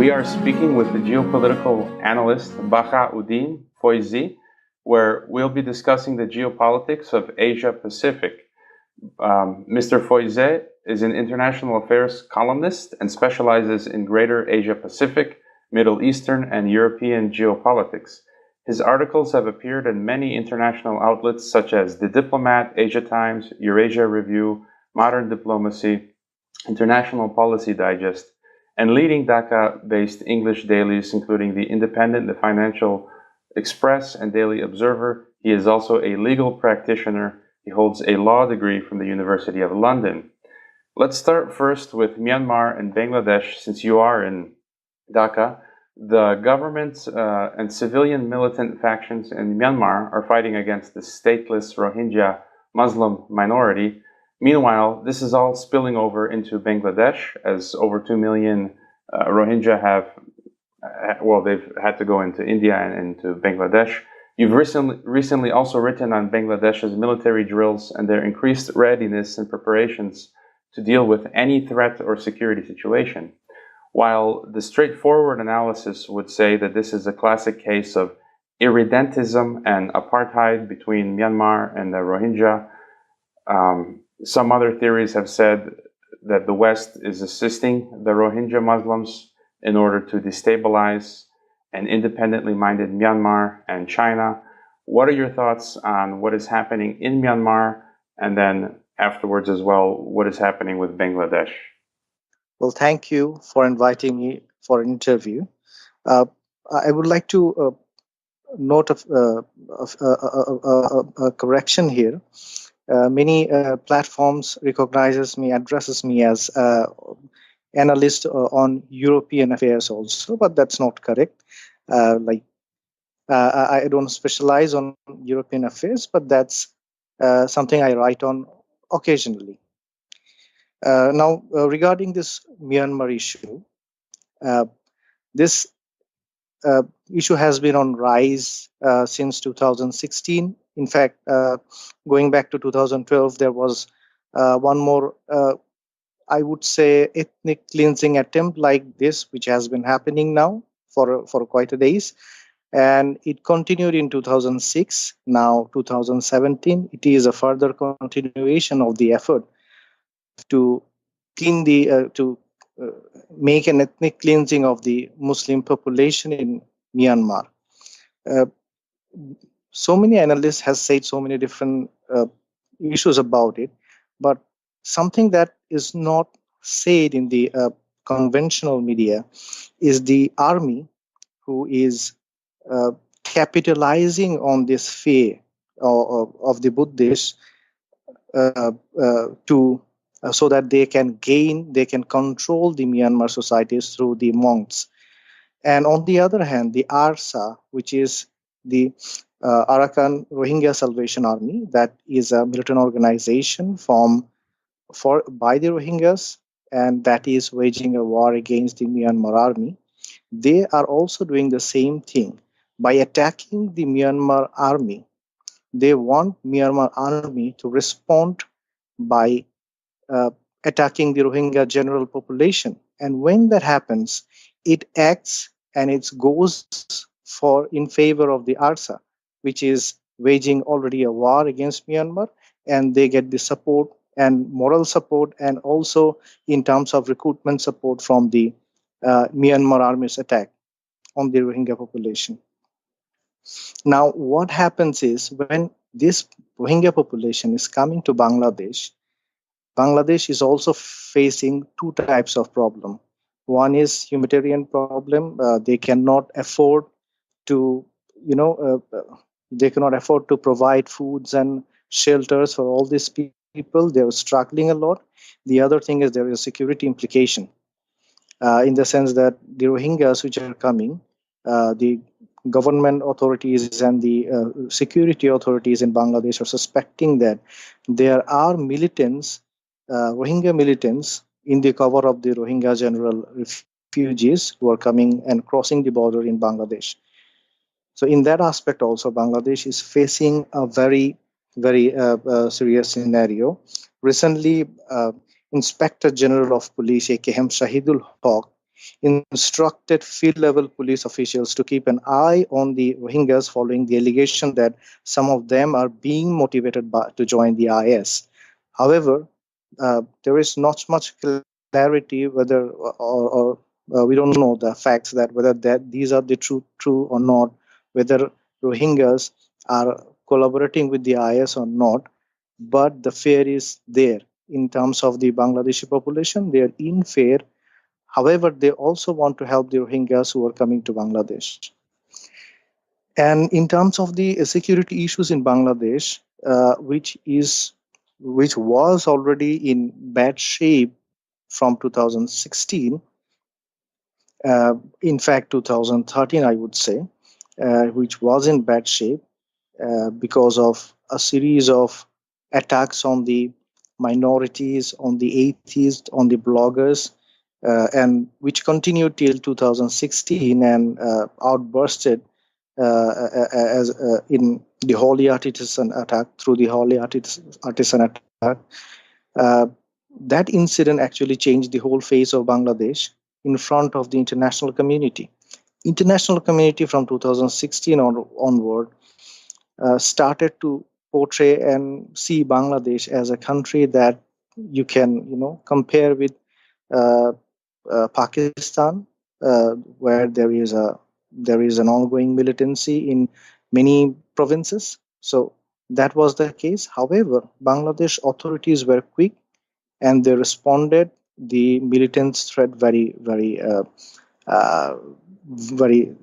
We are speaking with the geopolitical analyst Bahauddin Foizee, where we'll be discussing the geopolitics of Asia Pacific. Mr. Foizee is an international affairs columnist and specializes in Greater Asia Pacific, Middle Eastern, and European geopolitics. His articles have appeared in many international outlets such as the Diplomat, Asia Times, Eurasia Review, Modern Diplomacy, International Policy Digest, and leading Dhaka-based English dailies, including The Independent, The Financial Express, and Daily Observer. He is also a legal practitioner. He holds a law degree from the University of London. Let's start first with Myanmar and Bangladesh, since you are in Dhaka. The government and civilian militant factions in Myanmar are fighting against the stateless Rohingya Muslim minority. Meanwhile, this is all spilling over into Bangladesh, as over 2 million Rohingya they've had to go into India and into Bangladesh. You've recently also written on Bangladesh's military drills and their increased readiness and preparations to deal with any threat or security situation. While the straightforward analysis would say that this is a classic case of irredentism and apartheid between Myanmar and the Rohingya, some other theories have said that the West is assisting the Rohingya Muslims in order to destabilize an independently minded Myanmar and China. What are your thoughts on what is happening in Myanmar, and then afterwards as well, what is happening with Bangladesh? Well, thank you for inviting me for an interview. I would like to note a correction here. Many platforms addresses me as analyst on European affairs also, but that's not correct. I don't specialize on European affairs, but that's something I write on occasionally. Now, regarding this Myanmar issue, this issue has been on rise since 2016. In fact, going back to 2012, there was one more, I would say, ethnic cleansing attempt like this, which has been happening now for quite a days. And it continued in 2006, now 2017. It is a further continuation of the effort to clean make an ethnic cleansing of the Muslim population in Myanmar. So many analysts have said so many different issues about it, but something that is not said in the conventional media is the army who is capitalizing on this fear of the Buddhists so that they can control the Myanmar societies through the monks. And on the other hand, the ARSA, which is the Arakan Rohingya Salvation Army, that is a militant organization by the Rohingyas, and that is waging a war against the Myanmar army. They are also doing the same thing. By attacking the Myanmar army, they want Myanmar army to respond by attacking the Rohingya general population. And when that happens, it acts and it goes in favor of the ARSA, which is waging already a war against Myanmar, and they get the support and moral support, and also in terms of recruitment support from the Myanmar army's attack on the Rohingya population. Now, what happens is when this Rohingya population is coming to Bangladesh, Bangladesh is also facing two types of problem. One is humanitarian problem. They cannot afford to, they cannot afford to provide foods and shelters for all these people. They're struggling a lot. The other thing is there is a security implication in the sense that the Rohingyas which are coming, the government authorities and the security authorities in Bangladesh are suspecting that there are militants, Rohingya militants, in the cover of the Rohingya general refugees who are coming and crossing the border in Bangladesh. So in that aspect also, Bangladesh is facing a very, very serious scenario. Recently, Inspector General of Police, A.K.M. Shahidul Haq, instructed field-level police officials to keep an eye on the Rohingyas following the allegation that some of them are being motivated to join the IS. However, there is not much clarity whether, or we don't know the facts that whether that these are the true or not, whether Rohingyas are collaborating with the IS or not. But the fear is there in terms of the Bangladeshi population. They are in fear. However, they also want to help the Rohingyas who are coming to Bangladesh. And in terms of the security issues in Bangladesh, which was already in bad shape from 2016, in fact 2013, I would say, which was in bad shape because of a series of attacks on the minorities, on the atheists, on the bloggers, and which continued till 2016 and outbursted as in the Holy Artisan attack, through the Holy Artisan attack. Uh, that incident actually changed the whole face of Bangladesh in front of the international community. International community from 2016 onward started to portray and see Bangladesh as a country that you can, compare with uh, Pakistan, where there is an ongoing militancy in many provinces. So that was the case. However, Bangladesh authorities were quick and they responded the militant threat uh, very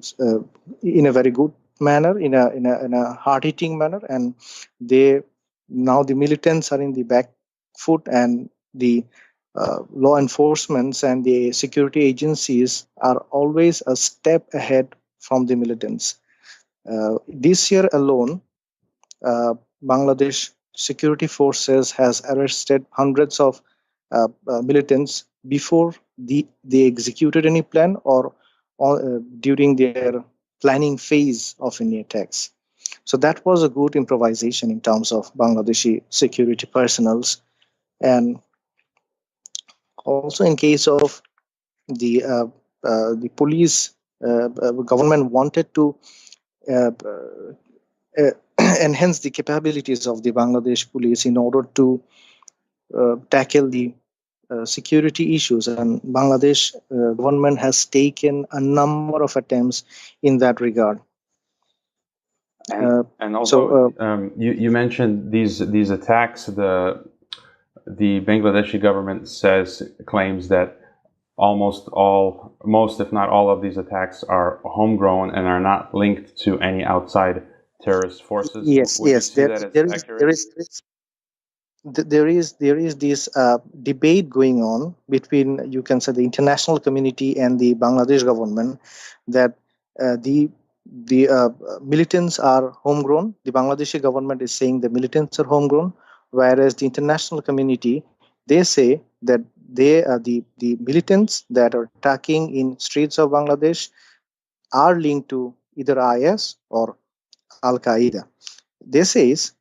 in a very good manner, in a hard-hitting manner, and they now the militants are in the back foot, and the law enforcements and the security agencies are always a step ahead from the militants. This year alone, Bangladesh security forces has arrested hundreds of militants before they executed any plan or during their planning phase of any attacks. So that was a good improvisation in terms of Bangladeshi security personnels. And also in case of the police, government wanted to uh, uh, enhance the capabilities of the Bangladesh police in order to tackle the security issues, and Bangladesh government has taken a number of attempts in that regard. And also, you mentioned these attacks. The Bangladeshi government claims that most if not all of these attacks are homegrown and are not linked to any outside terrorist forces. Yes, Would you yes, see that as accurate? there is this debate going on between, you can say, the international community and the Bangladesh government, that the militants are homegrown. The Bangladeshi government is saying the militants are homegrown, whereas the international community, they say that they are the militants that are attacking in streets of Bangladesh are linked to either IS or Al Qaeda. They says,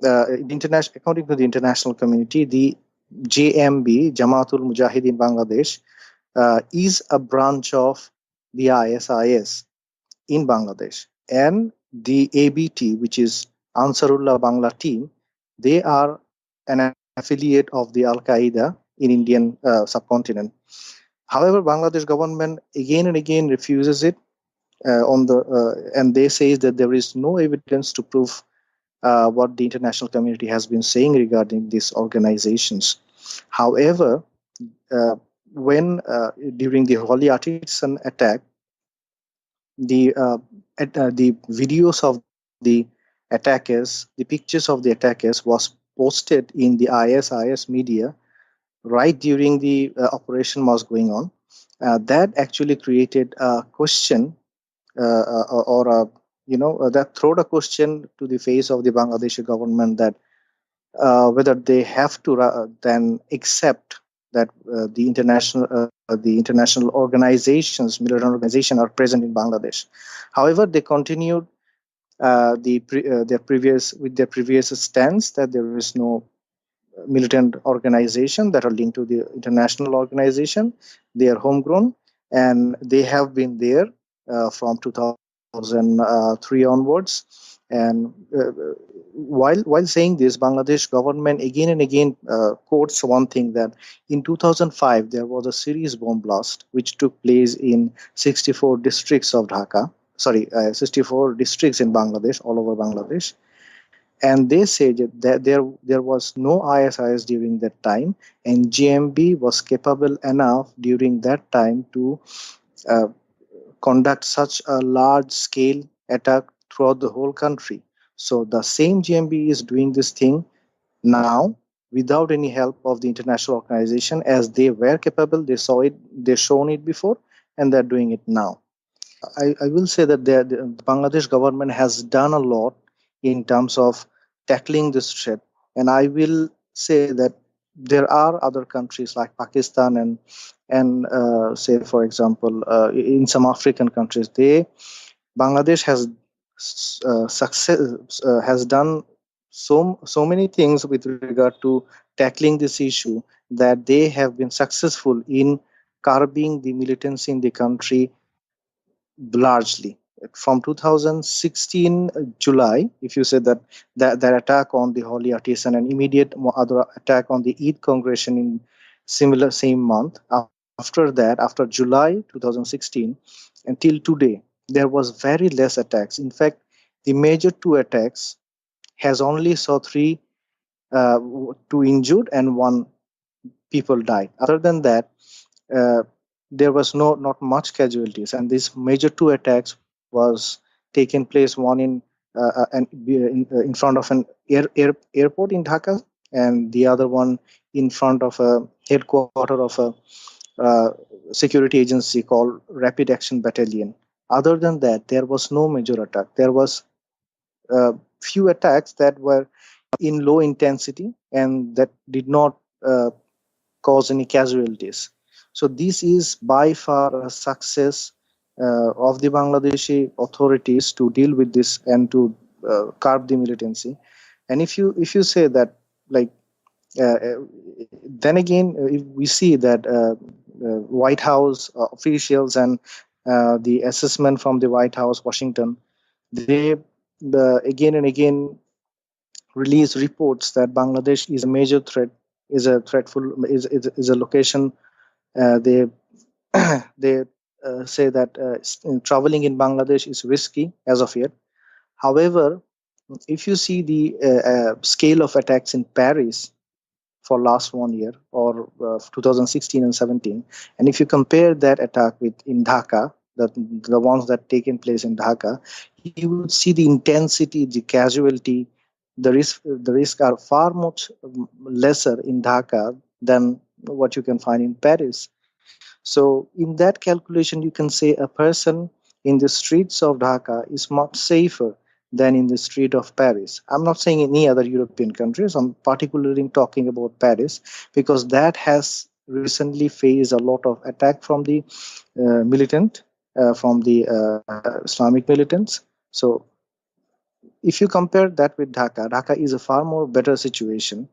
according to the international community, the JMB, Jamaatul Mujahideen Bangladesh, is a branch of the ISIS in Bangladesh, and the ABT, which is Ansarullah Bangla team, they are an affiliate of the Al Qaeda in Indian subcontinent. However, Bangladesh government again and again refuses it and they say that there is no evidence to prove what the international community has been saying regarding these organizations. However, when during the Holy Artisan attack, the videos of the attackers, the pictures of the attackers was posted in the ISIS media right during the operation was going on. That actually created a question or a that throwed a question to the face of the Bangladeshi government, that whether they have to then accept that the international organizations, militant organizations, are present in Bangladesh. However, they continued their previous stance that there is no militant organization that are linked to the international organization. They are homegrown, and they have been there from 2003 onwards. And while saying this, Bangladesh government again and again quotes one thing, that in 2005 there was a serious bomb blast which took place in 64 districts of Dhaka. Sorry, 64 districts in Bangladesh, all over Bangladesh. And they say that there was no ISIS during that time, and GMB was capable enough during that time to uh, conduct such a large scale attack throughout the whole country. So the same GMB is doing this thing now without any help of the international organization, as they were capable. They saw it, they shown it before, and they're doing it now. I will say that the Bangladesh government has done a lot in terms of tackling this threat, and I will say that there are other countries like Pakistan and say, for example, in some African countries, Bangladesh has done so many things with regard to tackling this issue, that they have been successful in curbing the militancy in the country largely. From 2016 July, if you say that attack on the holy artisan and immediate other attack on the Eid congregation in similar same month, after that, after July 2016 until today, there was very less attacks. In fact, the major two attacks has only saw two injured and one people died. Other than that, uh, there was not much casualties, and these major two attacks was taken place, one in front of an airport in Dhaka, and the other one in front of a headquarter of a uh, security agency called Rapid Action Battalion. Other than that, there was no major attack. There was few attacks that were in low intensity and that did not cause any casualties. So this is by far a success of the Bangladeshi authorities to deal with this and to curb the militancy. And if you say that, like, uh, then again, if we see that White House officials and the assessment from the White House, Washington, they again and again release reports that Bangladesh is a major threat, is a location. They they say that traveling in Bangladesh is risky as of yet. However, if you see the scale of attacks in Paris for last 1 year, or 2016 and 17, and if you compare that attack with in Dhaka, the ones that taken place in Dhaka, you would see the intensity, the casualty, the risk are far much lesser in Dhaka than what you can find in Paris. So, in that calculation, you can say a person in the streets of Dhaka is much safer than in the street of Paris. I'm not saying any other European countries. I'm particularly talking about Paris, because that has recently faced a lot of attack from the from the Islamic militants. So, if you compare that with Dhaka, Dhaka is a far more better situation,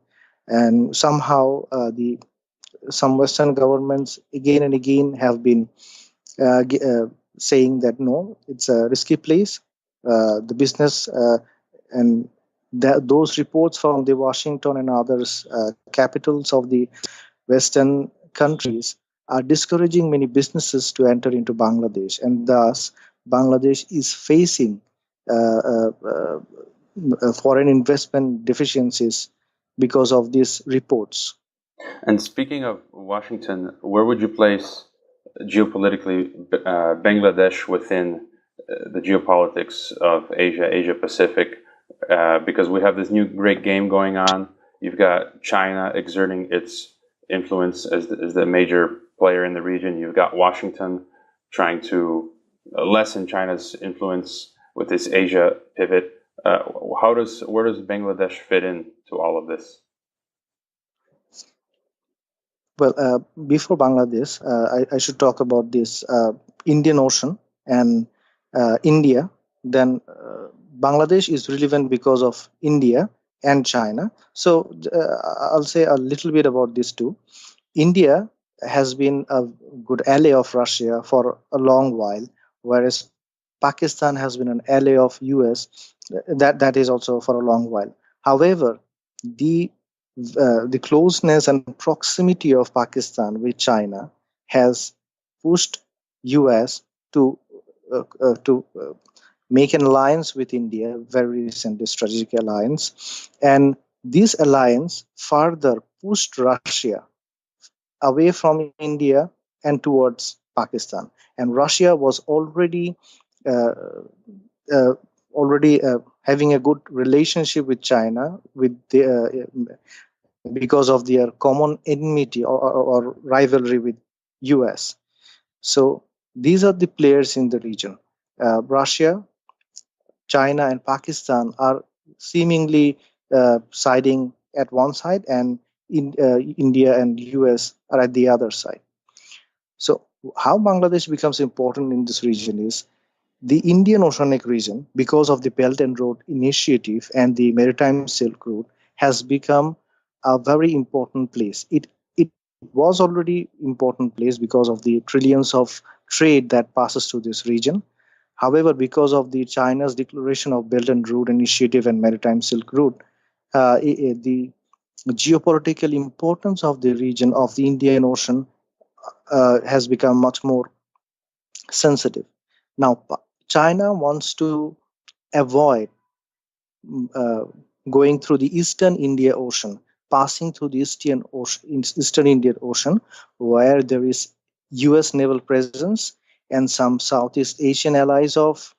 and somehow the some Western governments again and again have been saying that no, it's a risky place. The business and those reports from the Washington and others capitals of the Western countries are discouraging many businesses to enter into Bangladesh, and thus Bangladesh is facing foreign investment deficiencies because of these reports. And speaking of Washington, where would you place geopolitically Bangladesh within the geopolitics of Asia, Asia Pacific? Because we have this new great game going on. You've got China exerting its influence as the major player in the region. You've got Washington trying to lessen China's influence with this Asia pivot. Where does Bangladesh fit in to all of this? Well, before Bangladesh, I should talk about this Indian Ocean and India. Then Bangladesh is relevant because of India and China. So I'll say a little bit about these two. India has been a good ally of Russia for a long while, whereas Pakistan has been an ally of US. That is also for a long while. However, the the closeness and proximity of Pakistan with China has pushed US to make an alliance with India, very recently strategic alliance, and this alliance further pushed Russia away from India and towards Pakistan. And Russia was uh, already having a good relationship with China because of their common enmity or rivalry with US. So these are the players in the region. Russia, China, and Pakistan are seemingly siding at one side, and India and US are at the other side. So, how Bangladesh becomes important in this region is the Indian Oceanic region, because of the Belt and Road Initiative and the Maritime Silk Route, has become a very important place. It was already important place because of the trillions of trade that passes through this region. However, because of the China's declaration of Belt and Road Initiative and Maritime Silk Route, the geopolitical importance of the region of the Indian Ocean has become much more sensitive. Now, China wants to avoid uh, going through the Eastern India Ocean, passing through the Eastern Indian Ocean, where there is U.S. naval presence and some Southeast Asian allies of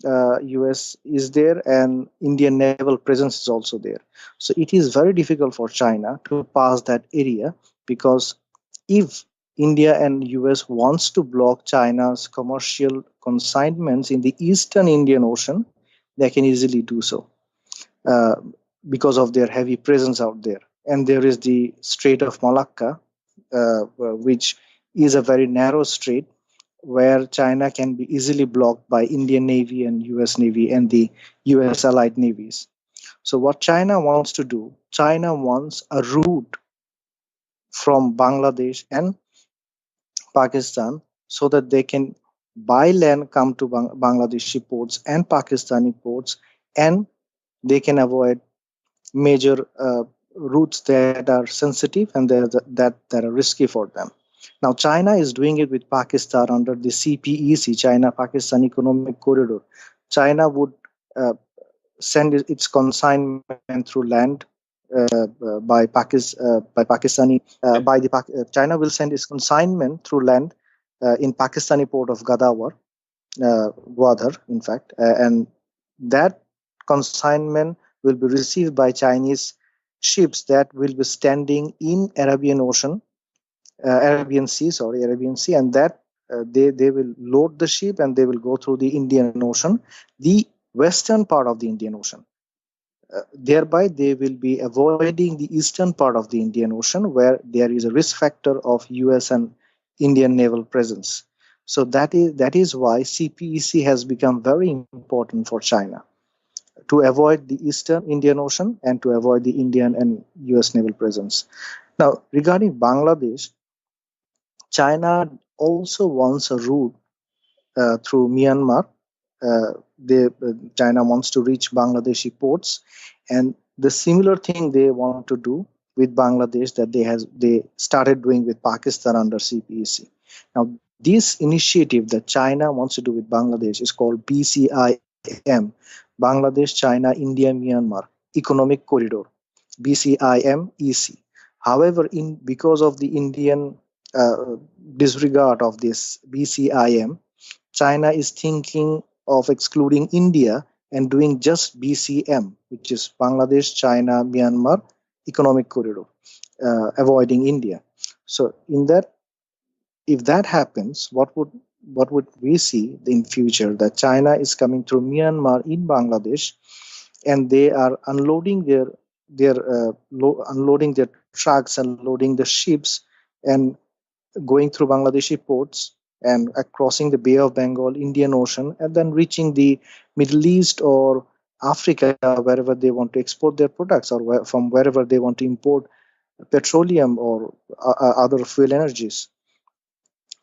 US is there, and Indian naval presence is also there. So it is very difficult for China to pass that area, because if India and US wants to block China's commercial consignments in the Eastern Indian Ocean, they can easily do so uh, because of their heavy presence out there. And there is the Strait of Malacca, which is a very narrow strait where China can be easily blocked by Indian Navy and US Navy and the US allied navies. So what China wants to do, China wants a route from Bangladesh and Pakistan so that they can by land come to Bangladeshi ports and Pakistani ports, and they can avoid major routes that are sensitive and that are risky for them. Now, China is doing it with Pakistan under the CPEC, China Pakistan Economic Corridor. China would uh, send its consignment through land by Pakistani by the China will send its consignment through land in Pakistani port of Gwadar, in fact, and that consignment will be received by Chinese ships that will be standing in Arabian Sea, and that they will load the ship and they will go through the Indian Ocean, the western part of the Indian Ocean. Thereby, they will be avoiding the eastern part of the Indian Ocean, where there is a risk factor of US and Indian naval presence. So that is why CPEC has become very important for China to avoid the Eastern Indian Ocean and to avoid the Indian and US naval presence. Now, regarding Bangladesh, China also wants a route through Myanmar. China wants to reach Bangladeshi ports, and the similar thing they want to do with Bangladesh that they started doing with Pakistan under CPEC. Now, this initiative that China wants to do with Bangladesh is called BCIM, Bangladesh, China, India, Myanmar Economic Corridor, BCIMEC. However, in because of the Indian uh, disregard of this BCIM, China is thinking of excluding India and doing just BCM, which is Bangladesh, China, Myanmar Economic Corridor, avoiding India. So, in that, if that happens, what would we see in future? That China is coming through Myanmar in Bangladesh, and they are unloading their trucks and loading the ships and going through Bangladeshi ports and crossing the Bay of Bengal, Indian Ocean, and then reaching the Middle East or Africa, wherever they want to export their products, or from wherever they want to import petroleum or other fuel energies.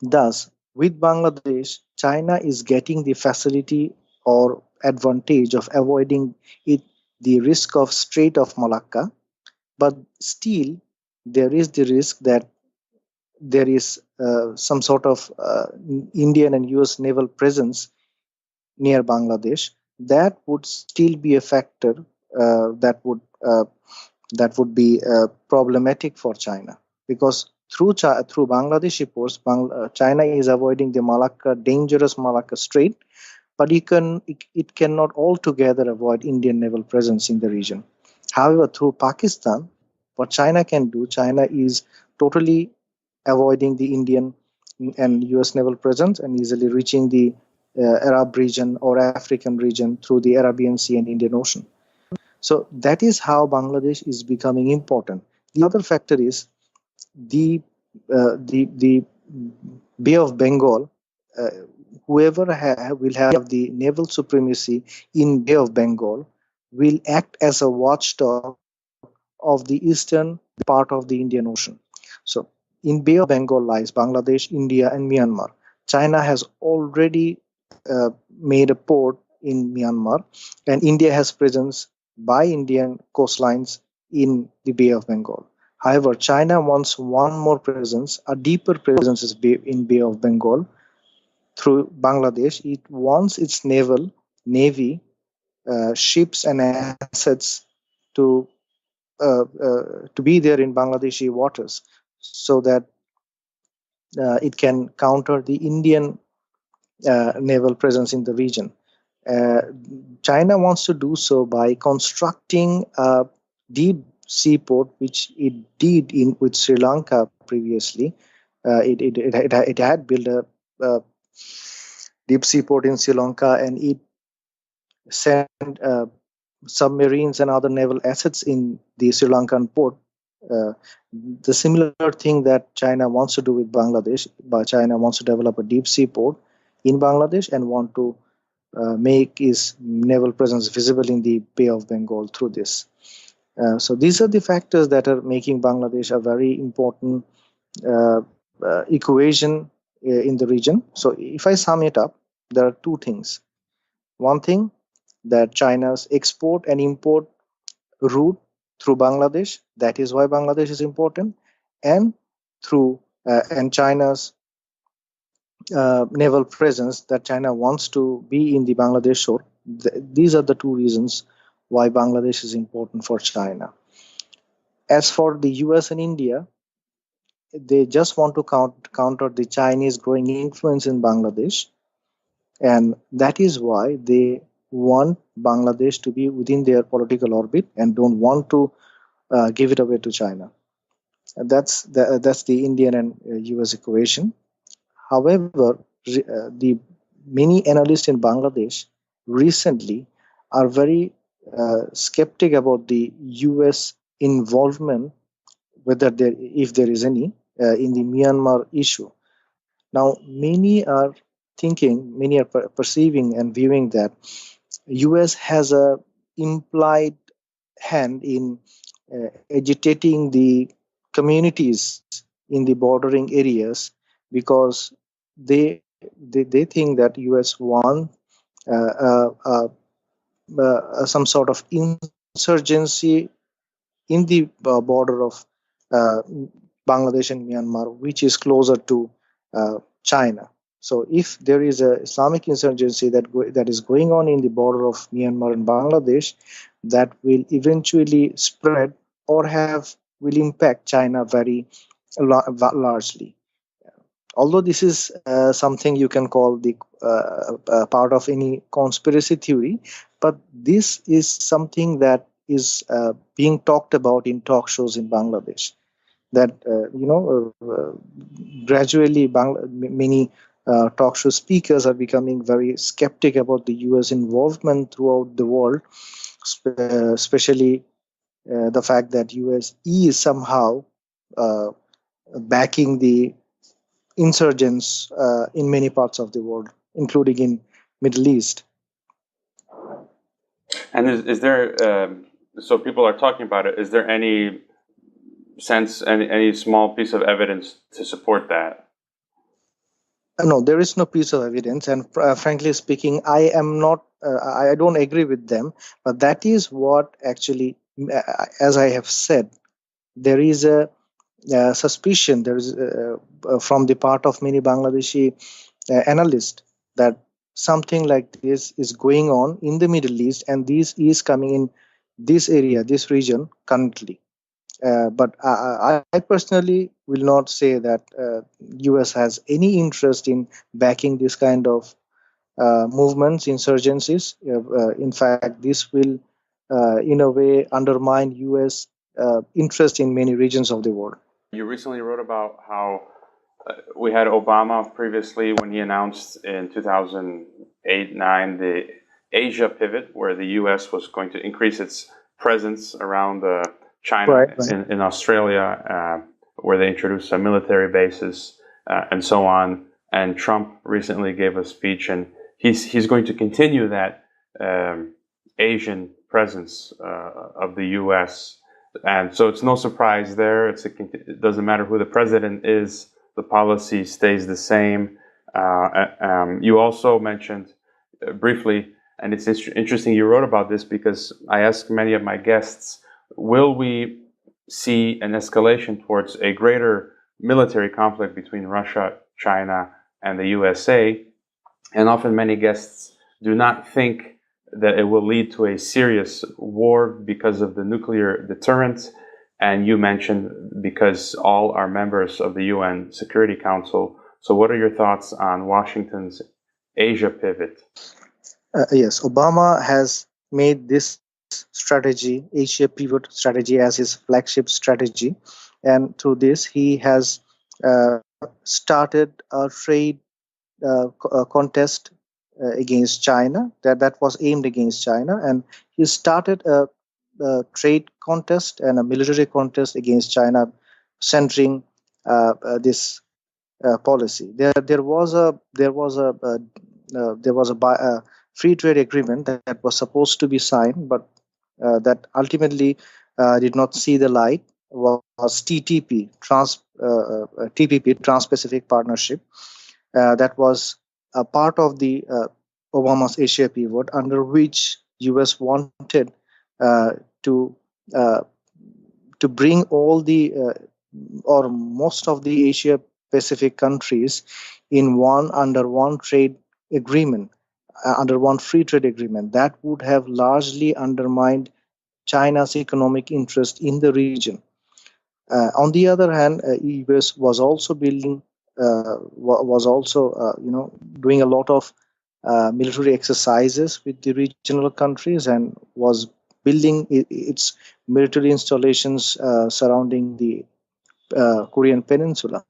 Thus, with Bangladesh, China is getting the facility or advantage of avoiding it, the risk of Strait of Malacca, but still there is the risk that there is some sort of Indian and US naval presence near Bangladesh. That would still be a factor that would be problematic for China, because through Bangladeshi ports, China is avoiding the dangerous Malacca Strait, but it cannot altogether avoid Indian naval presence in the region. However, through Pakistan, what China can do, China is totally avoiding the Indian and US naval presence and easily reaching the Arab region or African region through the Arabian Sea and Indian Ocean. So that is how Bangladesh is becoming important. The other factor is the Bay of Bengal. Uh, Whoever will have the naval supremacy in Bay of Bengal will act as a watchdog of the eastern part of the Indian Ocean. So in Bay of Bengal lies Bangladesh, India, and Myanmar. China has already made a port in Myanmar, and India has presence by Indian coastlines in the Bay of Bengal. However, China wants one more presence, a deeper presence in Bay of Bengal through Bangladesh. It wants its navy, ships, and assets to to be there in Bangladeshi waters, so that it can counter the Indian naval presence in the region. Uh, China wants to do so by constructing a deep seaport, which it did in with Sri Lanka previously. It had built a deep seaport in Sri Lanka, and it sent submarines and other naval assets in the Sri Lankan port. Uh, the similar thing that China wants to do with Bangladesh, but China wants to develop a deep sea port in Bangladesh and want to make its naval presence visible in the Bay of Bengal through this. So these are the factors that are making Bangladesh a very important equation in the region. So if I sum it up, there are two things. One thing, that China's export and import route through Bangladesh. That is why Bangladesh is important, and China's naval presence, that China wants to be in the Bangladesh shore. These are the two reasons why Bangladesh is important for China. As for the US and India, they just want to counter the Chinese growing influence in Bangladesh, and that is why they want Bangladesh to be within their political orbit and don't want to give it away to China. That's the Indian and US equation. However, the many analysts in Bangladesh recently are very skeptic about the US involvement, if there is any, in the Myanmar issue. Now, many are perceiving and viewing that US has a implied hand in agitating the communities in the bordering areas, because they think that US want uh, uh, uh, some sort of insurgency in the border of uh, Bangladesh and Myanmar, which is closer to China. So, if there is a Islamic insurgency that is going on in the border of Myanmar and Bangladesh, that will eventually spread or will impact China very largely. Although this is something you can call the part of any conspiracy theory, but this is something that is being talked about in talk shows in Bangladesh. That gradually, many talk show speakers are becoming very skeptic about the U.S. involvement throughout the world, especially the fact that U.S. is somehow uh, backing the insurgents in many parts of the world, including in Middle East. And is there, so people are talking about it, is there any sense any small piece of evidence to support that? No, there is no piece of evidence, and frankly speaking, I am not. I don't agree with them. But that is what actually, as I have said, there is a suspicion. There is from the part of many Bangladeshi analysts that something like this is going on in the Middle East, and this is coming in this area, this region currently. But I personally will not say that US has any interest in backing this kind of movements, insurgencies. In fact, this will, in a way, undermine US interest in many regions of the world. You recently wrote about how we had Obama previously when he announced in 2008-9 the Asia pivot, where the U.S. was going to increase its presence around China, Right. in Australia, where they introduced some military bases and so on. And Trump recently gave a speech, and he's going to continue that Asian presence of the U.S. And so it's no surprise there. It doesn't matter who the president is. The policy stays the same. You also mentioned briefly, and it's interesting you wrote about this because I asked many of my guests, will we see an escalation towards a greater military conflict between Russia, China, and the USA? And often many guests do not think that it will lead to a serious war because of the nuclear deterrent. And you mentioned because all are members of the UN Security Council. So what are your thoughts on Washington's Asia pivot? Yes, Obama has made this strategy, Asia pivot strategy, as his flagship strategy. And through this, he has started a trade contest against China that was aimed against China, and he started a trade contest and a military contest against China, centering this policy. There was a free trade agreement that was supposed to be signed, but that ultimately did not see the light. Was TPP, Trans-Pacific Partnership, that was a part of the Obama's Asia pivot, under which US wanted uh, to uh, to bring all the or most of the Asia Pacific countries in one under one trade agreement, under one free trade agreement. That would have largely undermined China's economic interest in the region. On the other hand, US was also building, was also doing a lot of military exercises with the regional countries, and was building its military installations surrounding the Korean Peninsula.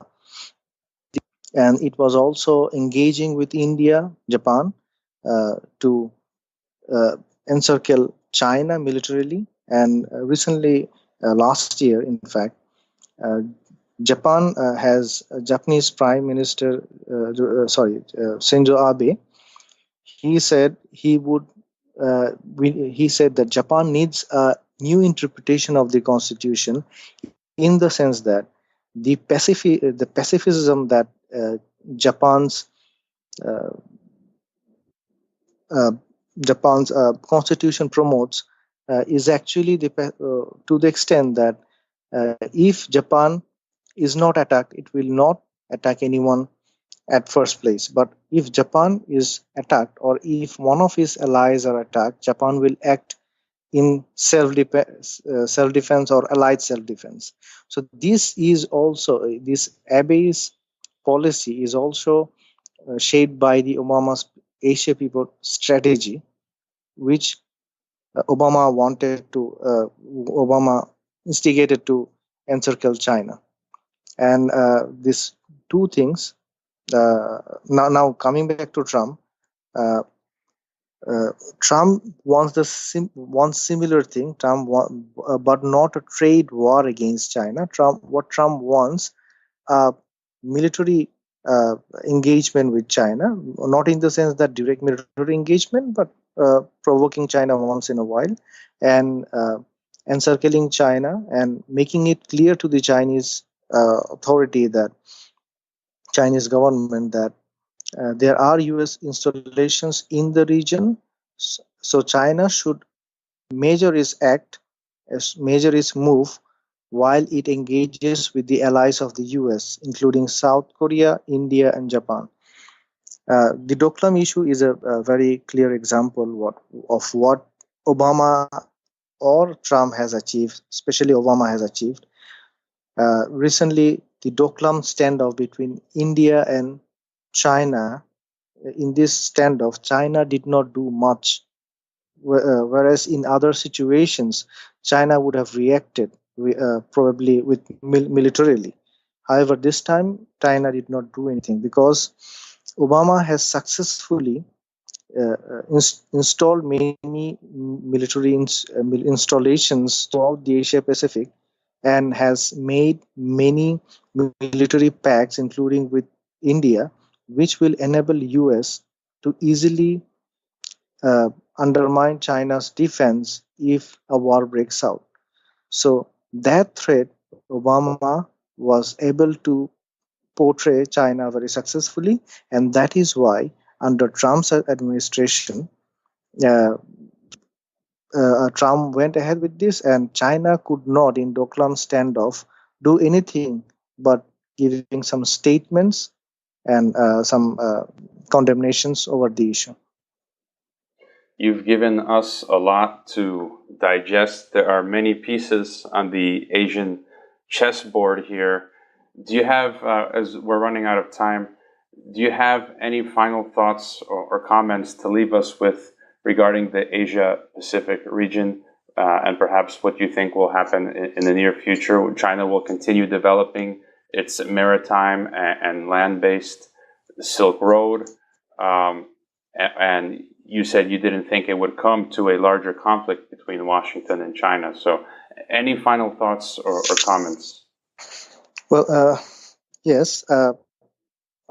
And it was also engaging with India, Japan, to encircle China militarily. And recently, last year, in fact, uh, Japan has a Japanese Prime Minister, Shinzo Abe. He said he said that Japan needs a new interpretation of the constitution, in the sense that the pacifism that Japan's uh, uh, Japan's constitution promotes is actually to the extent that if Japan is not attacked, it will not attack anyone at first place. But if Japan is attacked, or if one of his allies are attacked, Japan will act in self-defense or allied self-defense. So this Abe's policy is also shaped by the Obama's Asia People strategy, which Obama instigated to encircle China. And these two things. Now coming back to Trump, uh, Trump wants similar thing. But not a trade war against China. What Trump wants, uh, military engagement with China, not in the sense that direct military engagement, but provoking China once in a while, and encircling China and making it clear to the Chinese authority, that Chinese government, that there are US installations in the region. So China should measure its act, measure its move, while it engages with the allies of the US, including South Korea, India, and Japan. The Doklam issue is a very clear example of what Obama or Trump has achieved, especially Obama has achieved. Recently, the Doklam standoff between India and China, in this standoff, China did not do much, whereas in other situations, China would have reacted probably with militarily. However, this time, China did not do anything because Obama has successfully installed many military installations throughout the Asia Pacific, and has made many military pacts, including with India, which will enable US to easily uh, undermine China's defense if a war breaks out. So that threat, Obama was able to portray China very successfully, and that is why under Trump's administration, uh, Trump went ahead with this, and China could not, in Doklam standoff, do anything but giving some statements and some condemnations over the issue. You've given us a lot to digest. There are many pieces on the Asian chessboard here. Do you have, as we're running out of time, do you have any final thoughts or comments to leave us with regarding the Asia Pacific region, and perhaps what you think will happen in the near future? China will continue developing its maritime and land-based Silk Road, and you said you didn't think it would come to a larger conflict between Washington and China. So, any final thoughts or comments? Well, yes, I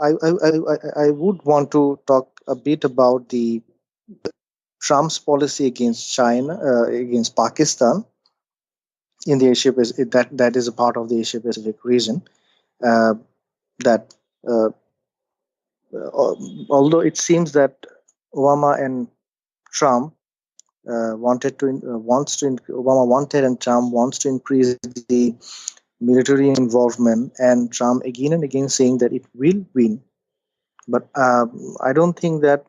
would want to talk a bit about the Trump's policy against China, against Pakistan in the Asia Pacific. That is a part of the Asia Pacific region. Uh, that although it seems that Obama and Trump Obama wanted and Trump wants to increase the military involvement, and Trump again and again saying that it will win. But I don't think that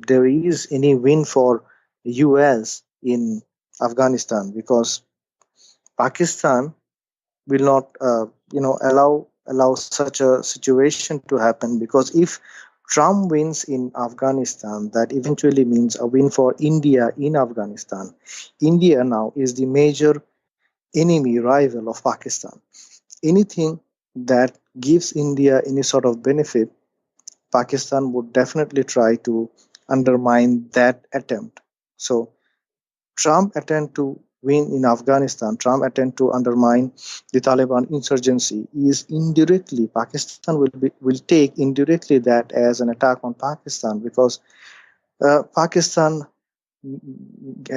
there is any win for US in Afghanistan, because Pakistan will not allow such a situation to happen, because if Trump wins in Afghanistan, that eventually means a win for India in Afghanistan. India now is the major enemy rival of Pakistan. Anything that gives India any sort of benefit, Pakistan would definitely try to undermine that attempt. So Trump attempt to win in Afghanistan, Trump attempt to undermine the Taliban insurgency, is indirectly, Pakistan will take indirectly that as an attack on Pakistan, because Pakistan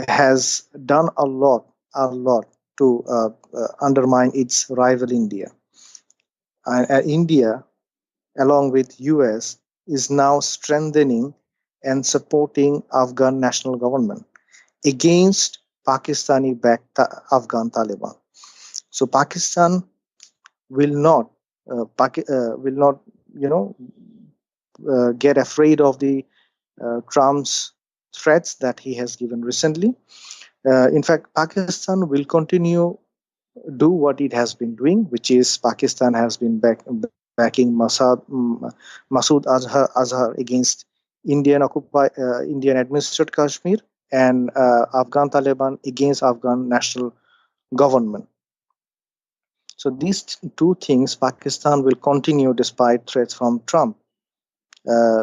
has done a lot to undermine its rival India. India, along with US, is now strengthening and supporting Afghan national government against Pakistani-backed Afghan Taliban. So Pakistan will not, get afraid of the Trump's threats that he has given recently. In fact, Pakistan will continue do what it has been doing, which is Pakistan has been backing Masood Azhar against Indian administered Kashmir, and Afghan Taliban against Afghan national government. So these two things Pakistan will continue despite threats from Trump,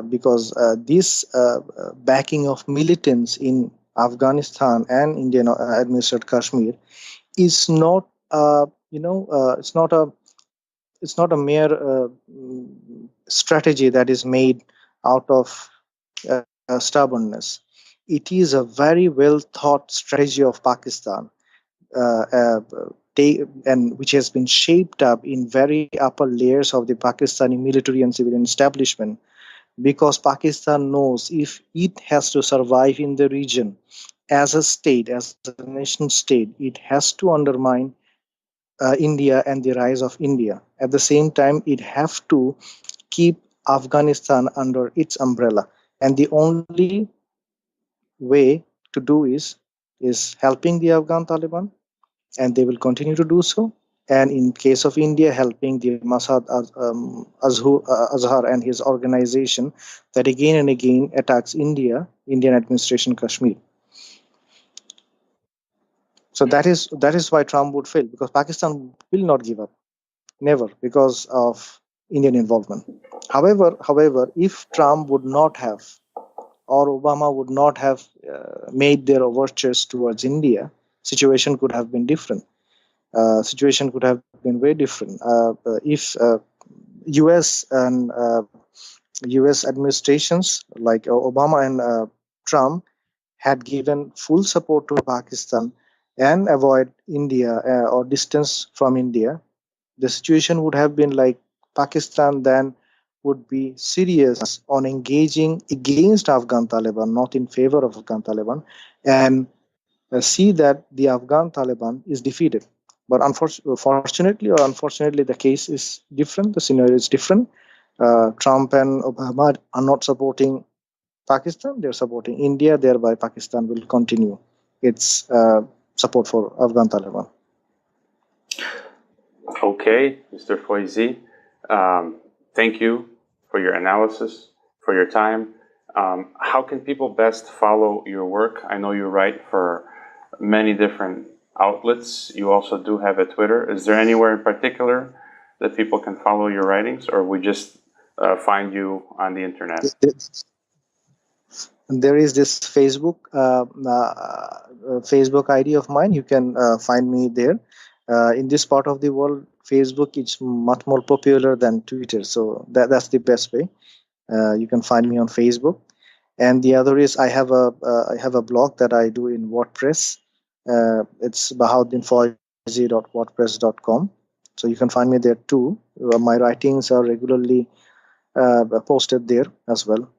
because this backing of militants in Afghanistan and Indian administered Kashmir is not, it's not a mere strategy that is made out of stubbornness. It is a very well thought strategy of Pakistan and which has been shaped up in very upper layers of the Pakistani military and civilian establishment, because Pakistan knows if it has to survive in the region as a state, as a nation state, it has to undermine India and the rise of India. At the same time, it has to keep Afghanistan under its umbrella. And the only way to do is helping the Afghan Taliban, and they will continue to do so. And in case of India, helping the Azhar and his organization that again and again attacks Indian administration Kashmir. So that is why Trump would fail, because Pakistan will not give up, never, because of Indian involvement. However, if Trump would not have, or Obama would not have made their overtures towards India, situation could have been different. Situation could have been very different. If U.S. and U.S. administrations like Obama and Trump had given full support to Pakistan and avoid India or distance from India, the situation would have been like Pakistan then would be serious on engaging against Afghan Taliban, not in favor of Afghan Taliban, and see that the Afghan Taliban is defeated. But fortunately or unfortunately, the case is different. The scenario is different. Trump and Obama are not supporting Pakistan; they're supporting India. Thereby, Pakistan will continue its support for Afghan Taliban. Okay, Mr. Foizee, thank you for your analysis, for your time. How can people best follow your work? I know you write for many different outlets. You also do have a Twitter. Is there anywhere in particular that people can follow your writings, or we just find you on the internet? There is this Facebook ID of mine. You can find me there. In this part of the world, Facebook is much more popular than Twitter, so that's the best way. You can find me on Facebook. And the other is I have a blog that I do in WordPress. It's bahauddinfoizee.wordpress.com. So you can find me there too. My writings are regularly posted there as well.